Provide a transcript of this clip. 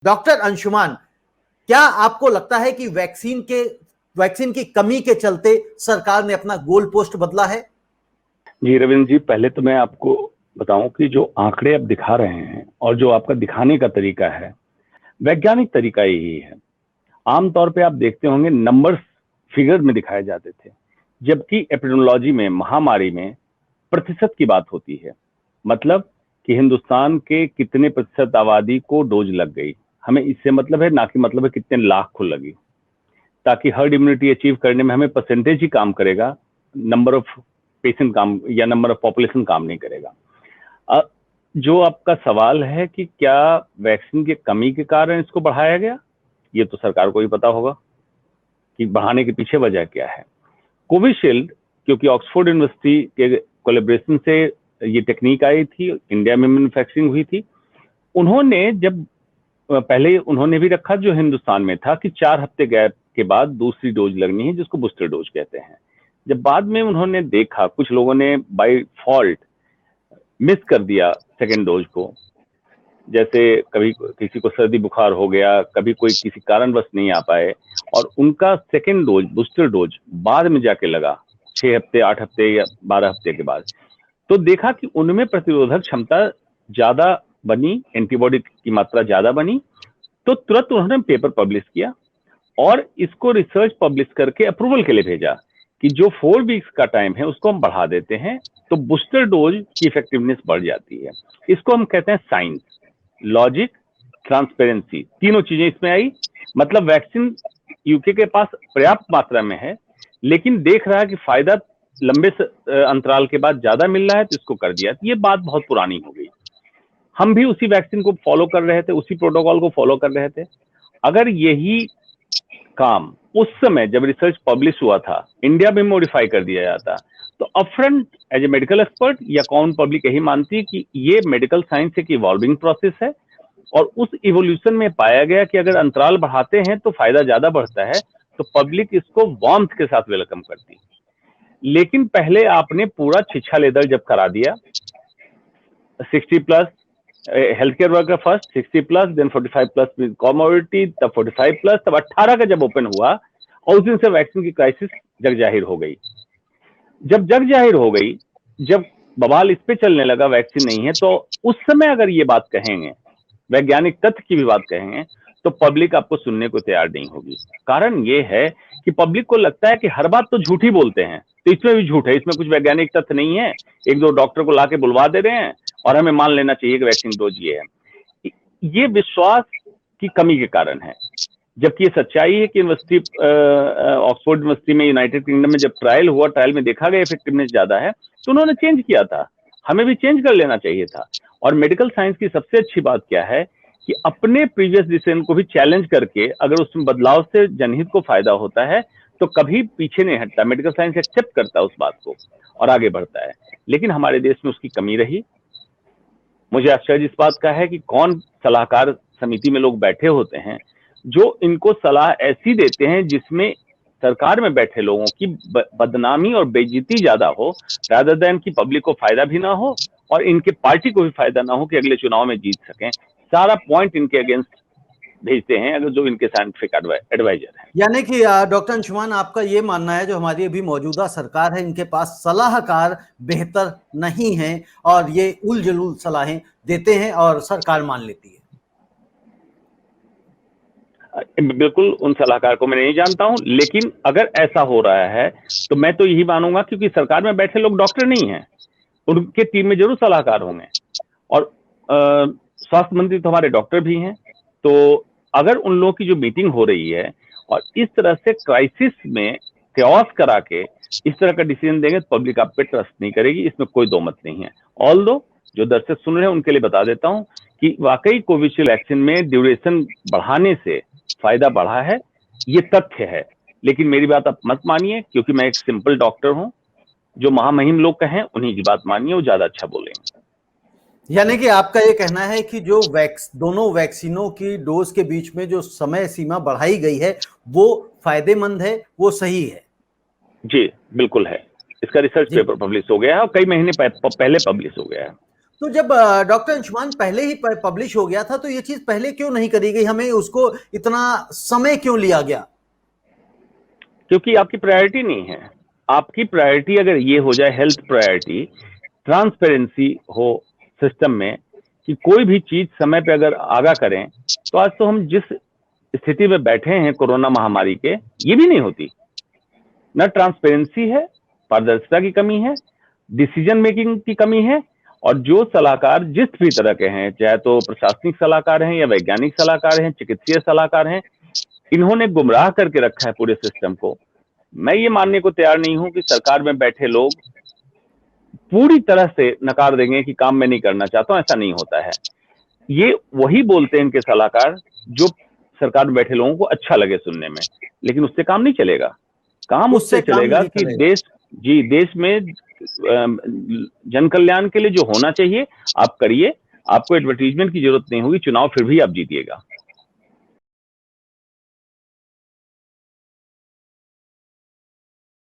Doctor Anshuman, क्या आपको लगता है कि वैक्सीन की कमी के चलते सरकार ने अपना गोल पोस्ट बदला है? जी रविंद्र जी, पहले तो मैं आपको बताऊं कि जो आंकड़े आप दिखा रहे हैं और जो आपका दिखाने का तरीका है, वैज्ञानिक तरीका यही है। आमतौर पे आप देखते होंगे नंबर्स फिगर में दिखाए जाते थे, जबकि एपिडेमियोलॉजी में, महामारी में प्रतिशत की बात होती है। मतलब कि हिंदुस्तान के कितने प्रतिशत आबादी को डोज लग गई, हमें इससे मतलब है, ना कि मतलब है कितने लाख को लगी। ताकि हर्ड इम्यूनिटी अचीव करने में हमें परसेंटेज ही काम करेगा, नंबर ऑफ पेशेंट काम या नंबर ऑफ पॉपुलेशन काम नहीं करेगा। जो आपका सवाल है कि क्या वैक्सीन की कमी के कारण इसको बढ़ाया गया, ये तो सरकार को ही पता होगा कि बढ़ाने के पीछे वजह क्या है। कोविशील्ड, क्योंकि ऑक्सफोर्ड यूनिवर्सिटी के कोलैबोरेशन से ये टेक्निक आई थी, इंडिया में मैन्युफैक्चरिंग हुई थी। उन्होंने जब पहले उन्होंने भी रखा जो हिंदुस्तान में था कि 4 हफ्ते गैप के बाद दूसरी डोज लगनी है, जिसको बूस्टर डोज कहते हैं। जब बाद में उन्होंने देखा कुछ लोगों ने बाय फॉल्ट मिस कर दिया सेकेंड डोज को, जैसे कभी किसी को सर्दी बुखार हो गया, कभी कोई किसी कारणवश नहीं आ पाए, और उनका सेकेंड डोज बूस्टर डोज बाद में जाके लगा 6 हफ्ते, 8 हफ्ते या 12 हफ्ते के बाद, तो देखा कि उनमें प्रतिरोधक क्षमता ज्यादा बनी, एंटीबॉडी की मात्रा ज्यादा बनी। तो तुरंत उन्होंने पेपर पब्लिश किया और इसको रिसर्च पब्लिश करके अप्रूवल के लिए भेजा कि जो 4 वीक्स का टाइम है उसको हम बढ़ा देते हैं, तो बूस्टर डोज की इफेक्टिवनेस बढ़ जाती है। इसको हम कहते हैं साइंस, लॉजिक, ट्रांसपेरेंसी, तीनों चीजें इसमें आई। मतलब वैक्सीन यूके के पास पर्याप्त मात्रा में है, लेकिन देख रहा है कि फायदा लंबे अंतराल के बाद ज्यादा मिल रहा है, तो इसको कर दिया। ये बात बहुत पुरानी हो गई। हम भी उसी वैक्सीन को फॉलो कर रहे थे, उसी प्रोटोकॉल को फॉलो कर रहे थे। अगर यही काम उस समय जब रिसर्च पब्लिश हुआ था इंडिया में मॉडिफाई कर दिया जाता, तो upfront as a medical expert या कॉमन पब्लिक यही मानती है कि ये मेडिकल साइंस एक इवॉल्विंग प्रोसेस है, और उस इवोल्यूशन में पाया गया कि अगर अंतराल बढ़ाते हैं तो फायदा ज्यादा बढ़ता है, तो पब्लिक इसको वार्मथ के साथ वेलकम करती। लेकिन पहले आपने पूरा छिछा लेदर जब करा दिया, 60+ health care worker first, 60+, then 45+ with comorbidity, तब 45+, तब 18 का जब ओपन हुआ, और उस दिन से वैक्सीन की क्राइसिस जग जाहिर हो गई। जब जग जाहिर हो गई, जब बवाल इस पे चलने लगा वैक्सीन नहीं है, तो उस समय अगर ये बात कहेंगे, वैज्ञानिक तथ्य की भी बात कहेंगे, तो पब्लिक आपको सुनने को तैयार नहीं होगी। कारण ये है कि पब्लिक को लगता है कि हर बात तो झूठ ही बोलते हैं, तो इसमें भी झूठ है, इसमें कुछ वैज्ञानिक तथ्य नहीं है, एक दो डॉक्टर को लाके बुलवा दे रहे हैं और हमें मान लेना चाहिए कि वैक्सीन डोज ये है। ये विश्वास की कमी के कारण है। जबकि ये सच्चाई है कि यूनिवर्सिटी, ऑक्सफोर्ड यूनिवर्सिटी में, यूनाइटेड किंगडम में जब ट्रायल हुआ, ट्रायल में देखा गया इफेक्टिवनेस ज्यादा है, तो उन्होंने चेंज किया था। हमें भी चेंज कर लेना चाहिए था। और मेडिकल साइंस की सबसे अच्छी बात क्या है कि अपने प्रीवियस डिसीजन को भी चैलेंज करके अगर उसमें बदलाव से जनहित को फायदा होता है तो कभी पीछे नहीं हटता। मेडिकल साइंस एक्सेप्ट करता है उस बात को और आगे बढ़ता है। लेकिन हमारे देश में उसकी कमी रही। मुझे आश्चर्य इस बात का है कि कौन सलाहकार समिति में लोग बैठे होते हैं जो इनको सलाह ऐसी देते हैं जिसमें सरकार में बैठे लोगों की बदनामी और बेइज्जती ज्यादा हो, रादर देन कि पब्लिक को फायदा भी ना हो और इनके पार्टी को भी फायदा ना हो कि अगले चुनाव में जीत सकें। सारा पॉइंट इनके अगेंस्ट भेजते हैं अगर जो इनके साइंटिफिक एडवाइजर है। यानी कि डॉक्टर अंशुमान, आपका ये मानना है जो हमारी अभी मौजूदा सरकार है, इनके पास सलाहकार बेहतर नहीं है और ये उल जलूल सलाहें देते हैं और सरकार मान लेती है? बिल्कुल, उन सलाहकार को मैं नहीं जानता हूं, लेकिन अगर ऐसा हो रहा है तो मैं तो यही मानूंगा, क्योंकि सरकार में बैठे लोग डॉक्टर नहीं हैं, उनके टीम में जरूर सलाहकार होंगे। और स्वास्थ्य मंत्री तो हमारे डॉक्टर भी हैं। तो अगर उन लोगों की जो मीटिंग हो रही है और इस तरह से क्राइसिस में क्योस करा के इस तरह का डिसीजन देंगे तो पब्लिक आप पे ट्रस्ट नहीं करेगी, इसमें कोई दो मत नहीं है। ऑल्दो जो दर्शक सुन रहे हैं उनके लिए बता देता हूं कि वाकई कोविशील्ड वैक्सीन में ड्यूरेशन बढ़ाने से फायदा बढ़ा है, ये तथ्य है। लेकिन मेरी बात आप मत मानिए, क्योंकि मैं एक सिंपल डॉक्टर हूं। जो महामहिम लोग कहें उन्हीं की बात मानिए, वो ज्यादा अच्छा बोलेंगे। यानी कि आपका ये कहना है कि जो दोनों वैक्सीनों की डोज के बीच में जो समय सीमा बढ़ाई गई है वो फायदेमंद है, वो सही है? जी बिल्कुल है। इसका रिसर्च पेपर पब्लिश हो गया है और कई महीने पहले पब्लिश हो गया है। तो जब डॉक्टर अंशुमान पहले ही पब्लिश हो गया था तो ये चीज पहले क्यों नहीं करी गई, हमें उसको इतना समय क्यों लिया गया? क्योंकि आपकी प्रायोरिटी नहीं है। आपकी प्रायोरिटी अगर ये हो जाए, हेल्थ प्रायोरिटी, ट्रांसपेरेंसी हो सिस्टम में कि कोई भी चीज समय पे अगर आगा करें, तो आज तो हम जिस स्थिति में बैठे हैं कोरोना महामारी के, ये भी नहीं होती। न ट्रांसपेरेंसी है, पारदर्शिता की कमी है, डिसीजन मेकिंग की कमी है, और जो सलाहकार जिस भी तरह के हैं, चाहे तो प्रशासनिक सलाहकार हैं या वैज्ञानिक सलाहकार हैं, चिकित्सीय सलाहकार हैं, इन्होंने गुमराह करके रखा है पूरे सिस्टम को। मैं ये मानने को तैयार नहीं हूं कि सरकार में बैठे लोग पूरी तरह से नकार देंगे कि काम मैं नहीं करना चाहता हूं, ऐसा नहीं होता है। ये वही बोलते हैं इनके सलाहकार जो सरकार में बैठे लोगों को अच्छा लगे सुनने में, लेकिन उससे काम नहीं चलेगा। काम उससे चलेगा कि देश में जन कल्याण के लिए जो होना चाहिए आप करिए, आपको एडवर्टीजमेंट की जरूरत नहीं होगी, चुनाव फिर भी आप जीतिएगा।